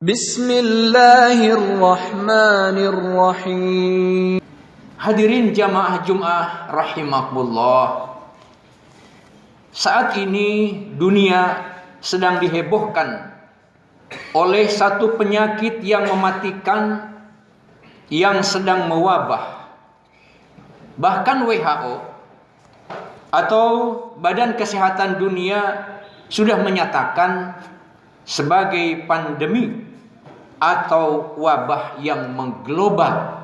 Bismillahirrahmanirrahim. Hadirin jamaah Jum'ah rahimakumullah. Saat ini dunia sedang dihebohkan oleh satu penyakit yang mematikan yang sedang mewabah. Bahkan WHO atau Badan Kesehatan Dunia sudah menyatakan sebagai pandemi atau wabah yang mengglobal,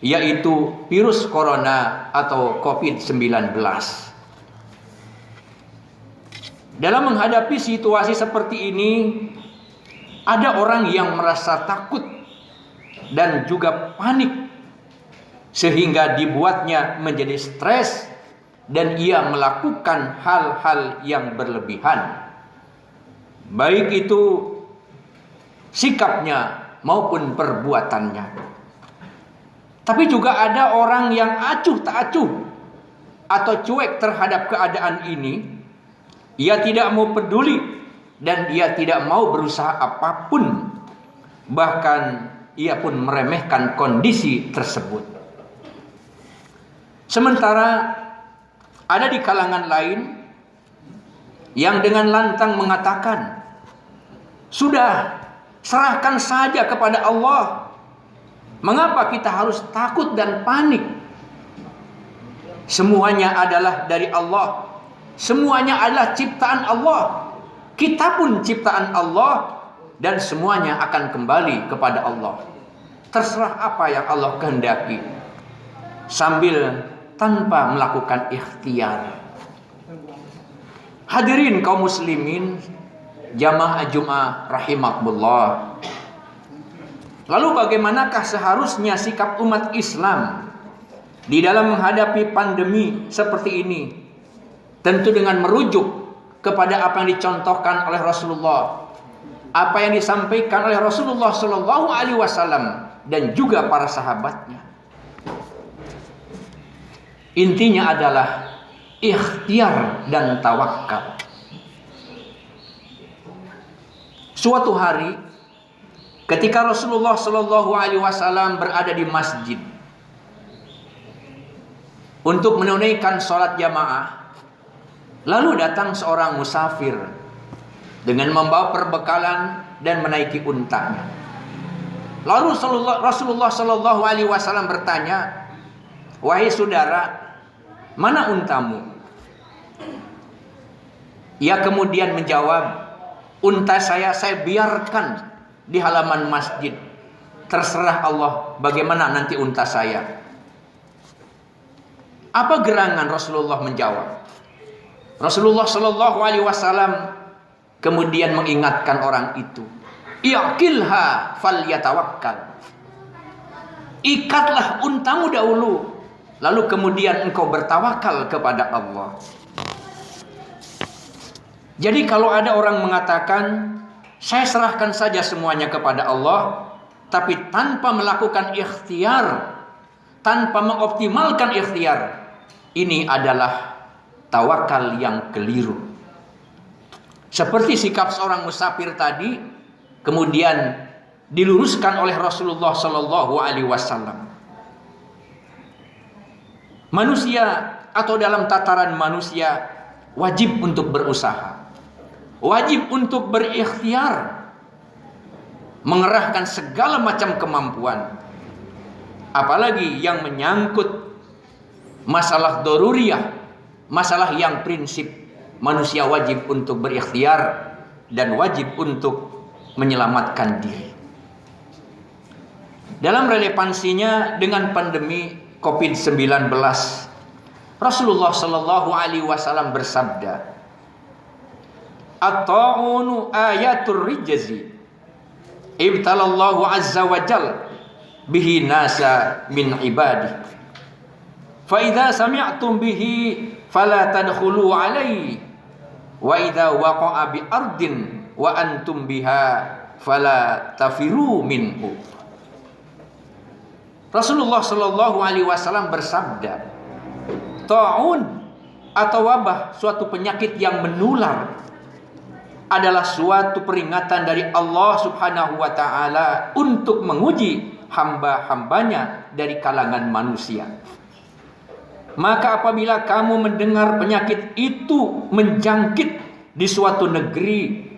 yaitu virus corona atau COVID-19. Dalam menghadapi situasi seperti ini, ada orang yang merasa takut dan juga panik, sehingga dibuatnya menjadi stres dan ia melakukan hal-hal yang berlebihan, baik itu sikapnya maupun perbuatannya. Tapi juga ada orang yang acuh tak acuh atau cuek terhadap keadaan ini. Ia tidak mau peduli dan ia tidak mau berusaha apapun. Bahkan ia pun meremehkan kondisi tersebut. Sementara ada di kalangan lain yang dengan lantang mengatakan, sudah, serahkan saja kepada Allah. Mengapa kita harus takut dan panik? Semuanya adalah dari Allah. Semuanya adalah ciptaan Allah. Kita pun ciptaan Allah. Dan semuanya akan kembali kepada Allah. Terserah apa yang Allah kehendaki. Sambil tanpa melakukan ikhtiar. Hadirin kaum muslimin, jamaah Jum'ah rahimakumullah. Lalu bagaimanakah seharusnya sikap umat Islam di dalam menghadapi pandemi seperti ini? Tentu dengan merujuk kepada apa yang dicontohkan oleh Rasulullah, apa yang disampaikan oleh Rasulullah Shallallahu Alaihi Wasallam dan juga para sahabatnya. Intinya adalah ikhtiar dan tawakal. Suatu hari, ketika Rasulullah Shallallahu Alaihi Wasallam berada di masjid untuk menunaikan sholat jamaah, lalu datang seorang musafir dengan membawa perbekalan dan menaiki untanya. Lalu Rasulullah Shallallahu Alaihi Wasallam bertanya, wahai saudara, mana untamu? Ia kemudian menjawab, unta saya biarkan di halaman masjid. Terserah Allah bagaimana nanti unta saya. Apa gerangan Rasulullah menjawab? Rasulullah Shallallahu Alaihi Wasallam kemudian mengingatkan orang itu, Iqilha falyatawakkal. Ikatlah untamu dahulu, lalu kemudian engkau bertawakal kepada Allah. Jadi kalau ada orang mengatakan, saya serahkan saja semuanya kepada Allah, tapi tanpa melakukan ikhtiar, tanpa mengoptimalkan ikhtiar, ini adalah tawakal yang keliru. Seperti sikap seorang musafir tadi, kemudian diluruskan oleh Rasulullah Shallallahu Alaihi Wasallam. Manusia atau dalam tataran manusia wajib untuk berusaha, wajib untuk berikhtiar, mengerahkan segala macam kemampuan. Apalagi yang menyangkut masalah daruriyah, masalah yang prinsip, manusia wajib untuk berikhtiar dan wajib untuk menyelamatkan diri. Dalam relevansinya dengan pandemi COVID-19, Rasulullah Shallallahu Alaihi Wasallam bersabda, At-ta'unu ayatul rijzi, ibtalallahu azza wa jal bihi nasa min ibadi. Fa idza sami'tum bihi fala tadkhulu alaihi wa idza waqa'a bi ardin wa antum biha fala tafiru minhu. Rasulullah Shallallahu Alaihi Wasallam bersabda, ta'un atau wabah, suatu penyakit yang menular adalah suatu peringatan dari Allah Subhanahu wa taala untuk menguji hamba-hambanya dari kalangan manusia. Maka apabila kamu mendengar penyakit itu menjangkit di suatu negeri,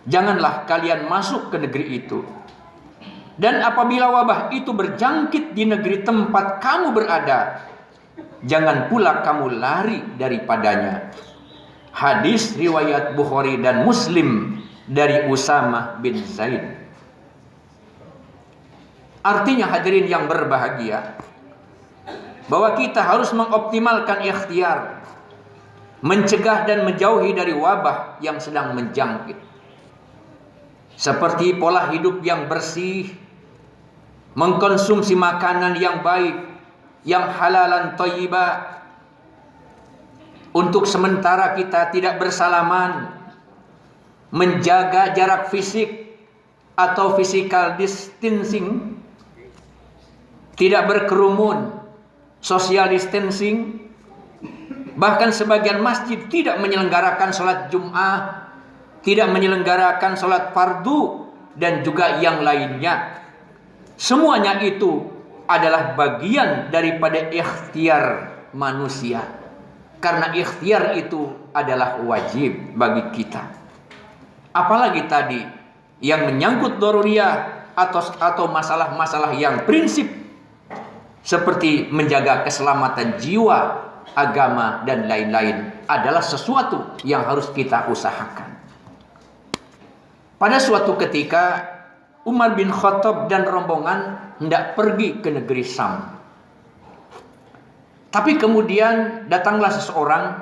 janganlah kalian masuk ke negeri itu. Dan apabila wabah itu berjangkit di negeri tempat kamu berada, jangan pula kamu lari daripadanya. Hadis riwayat Bukhari dan Muslim dari Usamah bin Zaid. Artinya hadirin yang berbahagia, bahwa kita harus mengoptimalkan ikhtiar mencegah dan menjauhi dari wabah yang sedang menjangkit. Seperti pola hidup yang bersih, mengkonsumsi makanan yang baik, yang halalan thayyibah. Untuk sementara kita tidak bersalaman, menjaga jarak fisik atau physical distancing, tidak berkerumun, social distancing. Bahkan sebagian masjid tidak menyelenggarakan sholat Jum'ah, tidak menyelenggarakan sholat fardu, dan juga yang lainnya. Semuanya itu adalah bagian daripada ikhtiar manusia. Karena ikhtiar itu adalah wajib bagi kita. Apalagi tadi yang menyangkut daruriyah atau masalah-masalah yang prinsip, seperti menjaga keselamatan jiwa, agama, dan lain-lain, adalah sesuatu yang harus kita usahakan. Pada suatu ketika Umar bin Khattab dan rombongan hendak pergi ke negeri Syam. Tapi kemudian datanglah seseorang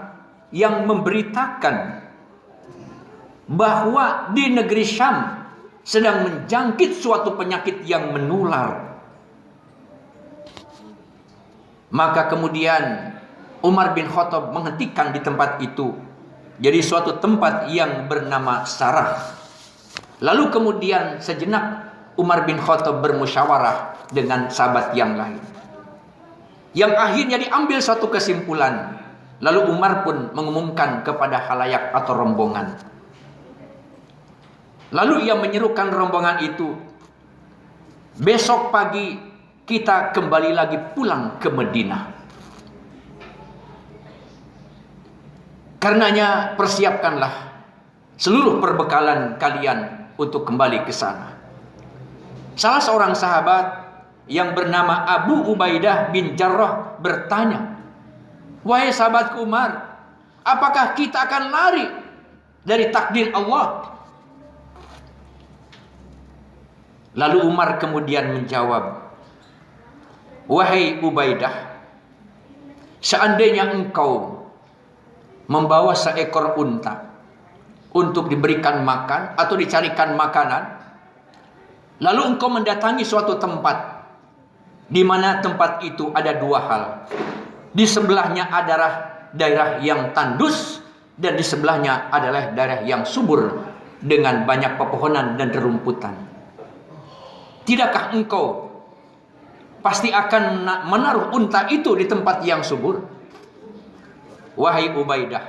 yang memberitakan bahwa di negeri Syam sedang menjangkit suatu penyakit yang menular. Maka kemudian Umar bin Khattab menghentikan di tempat itu. Jadi suatu tempat yang bernama Sarah. Lalu kemudian sejenak Umar bin Khattab bermusyawarah dengan sahabat yang lain, yang akhirnya diambil satu kesimpulan. Lalu Umar pun mengumumkan kepada khalayak atau rombongan. Lalu ia menyerukan rombongan itu, besok pagi kita kembali lagi pulang ke Madinah. Karenanya persiapkanlah seluruh perbekalan kalian untuk kembali ke sana. Salah seorang sahabat yang bernama Abu Ubaidah bin Jarrah bertanya, "Wahai sahabatku Umar, apakah kita akan lari dari takdir Allah?" Lalu Umar kemudian menjawab, "Wahai Ubaidah, seandainya engkau membawa seekor unta untuk diberikan makan atau dicarikan makanan, lalu engkau mendatangi suatu tempat di mana tempat itu ada dua hal. Di sebelahnya adalah daerah yang tandus, dan di sebelahnya adalah daerah yang subur dengan banyak pepohonan dan rerumputan. Tidakkah engkau pasti akan menaruh unta itu di tempat yang subur?" Wahai Ubaidah,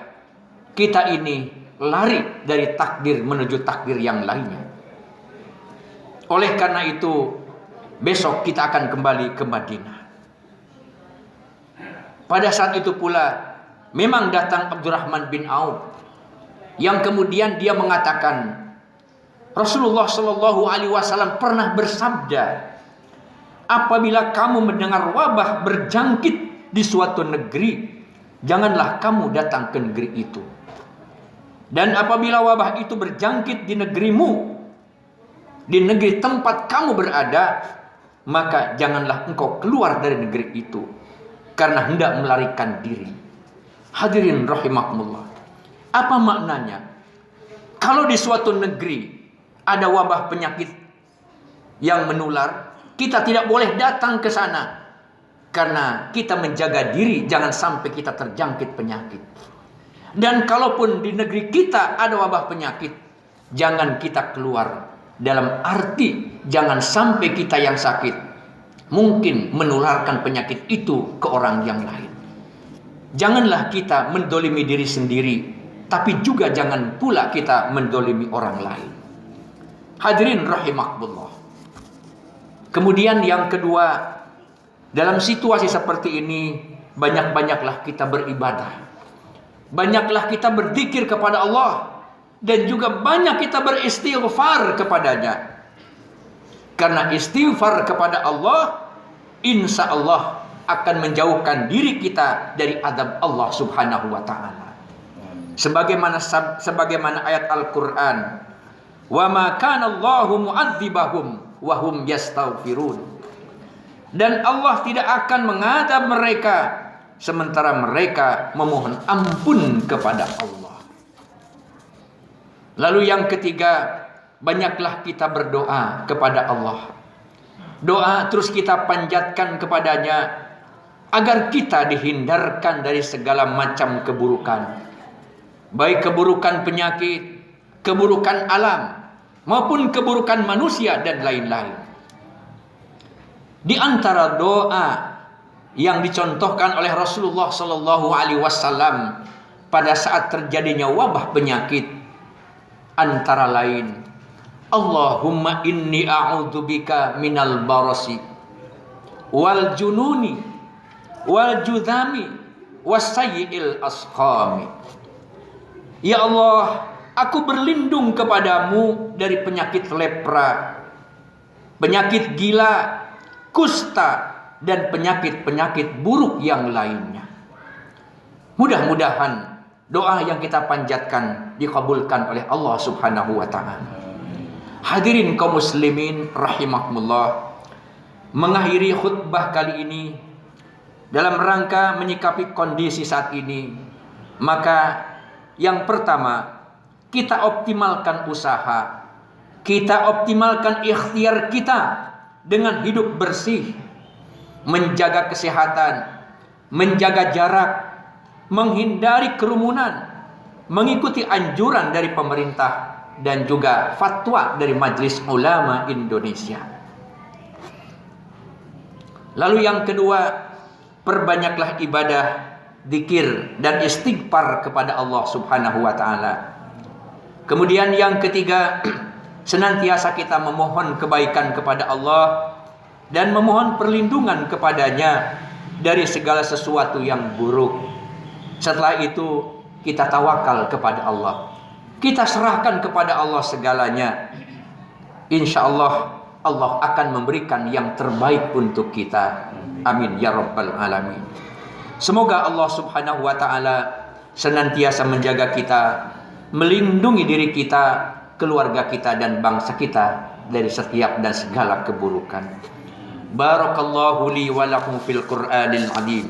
kita ini lari dari takdir menuju takdir yang lainnya. Oleh karena itu, besok kita akan kembali ke Madinah. Pada saat itu pula memang datang Abdurrahman bin Auf, yang kemudian dia mengatakan, Rasulullah Shallallahu Alaihi Wasallam pernah bersabda, apabila kamu mendengar wabah berjangkit di suatu negeri, janganlah kamu datang ke negeri itu. Dan apabila wabah itu berjangkit di negerimu, di negeri tempat kamu berada, maka janganlah engkau keluar dari negeri itu karena hendak melarikan diri. Hadirin rahimakumullah, apa maknanya? Kalau di suatu negeri ada wabah penyakit yang menular, kita tidak boleh datang ke sana karena kita menjaga diri jangan sampai kita terjangkit penyakit. Dan kalaupun di negeri kita ada wabah penyakit, jangan kita keluar. Dalam arti jangan sampai kita yang sakit mungkin menularkan penyakit itu ke orang yang lain. Janganlah kita mendolimi diri sendiri, tapi juga jangan pula kita mendolimi orang lain. Hadirin rahimakumullah. Kemudian yang kedua, dalam situasi seperti ini, banyak-banyaklah kita beribadah. Banyaklah kita berzikir kepada Allah. Dan juga banyak kita beristighfar kepadanya. Karena istighfar kepada Allah, insya Allah akan menjauhkan diri kita dari azab Allah subhanahu wa ta'ala. Sebagaimana ayat Al-Quran, wa ma kana Allahu mu'adzibahum wa hum yastaghfirun. Dan Allah tidak akan mengadab mereka sementara mereka memohon ampun kepada Allah. Lalu yang ketiga, banyaklah kita berdoa kepada Allah. Doa terus kita panjatkan kepadanya agar kita dihindarkan dari segala macam keburukan. Baik keburukan penyakit, keburukan alam, maupun keburukan manusia dan lain-lain. Di antara doa yang dicontohkan oleh Rasulullah Sallallahu Alaihi Wasallam pada saat terjadinya wabah penyakit, antara lain, Allahumma inni a'udzubika minal barasi wal jununi wal judhami wasayyi'il asqami. Ya Allah, aku berlindung kepadamu dari penyakit lepra, penyakit gila, kusta, dan penyakit-penyakit buruk yang lainnya. Mudah-mudahan doa yang kita panjatkan dikabulkan oleh Allah subhanahu wa ta'ala. Hadirin kaum muslimin rahimakumullah, mengakhiri khutbah kali ini dalam rangka menyikapi kondisi saat ini, maka yang pertama, kita optimalkan usaha, kita optimalkan ikhtiar kita dengan hidup bersih, menjaga kesehatan, menjaga jarak, menghindari kerumunan, mengikuti anjuran dari pemerintah dan juga fatwa dari Majelis Ulama Indonesia. Lalu yang kedua, perbanyaklah ibadah, zikir dan istighfar kepada Allah subhanahu wa ta'ala. Kemudian yang ketiga, senantiasa kita memohon kebaikan kepada Allah dan memohon perlindungan kepadanya dari segala sesuatu yang buruk. Setelah itu kita tawakal kepada Allah, kita serahkan kepada Allah segalanya. Insya Allah Allah akan memberikan yang terbaik untuk kita. Amin ya rabbal alamin. Semoga Allah subhanahu wa ta'ala senantiasa menjaga kita, melindungi diri kita, keluarga kita dan bangsa kita dari setiap dan segala keburukan. Barakallahu li wa lakum fil Qur'anil azim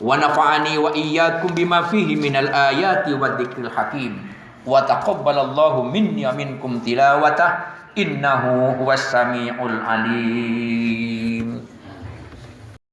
wa nafa'ani wa iyyakum bima fihi minal ayati wa dzikril hakim wa taqabbalallahu minni wa minkum tilawatah innahu huwas samiul alim.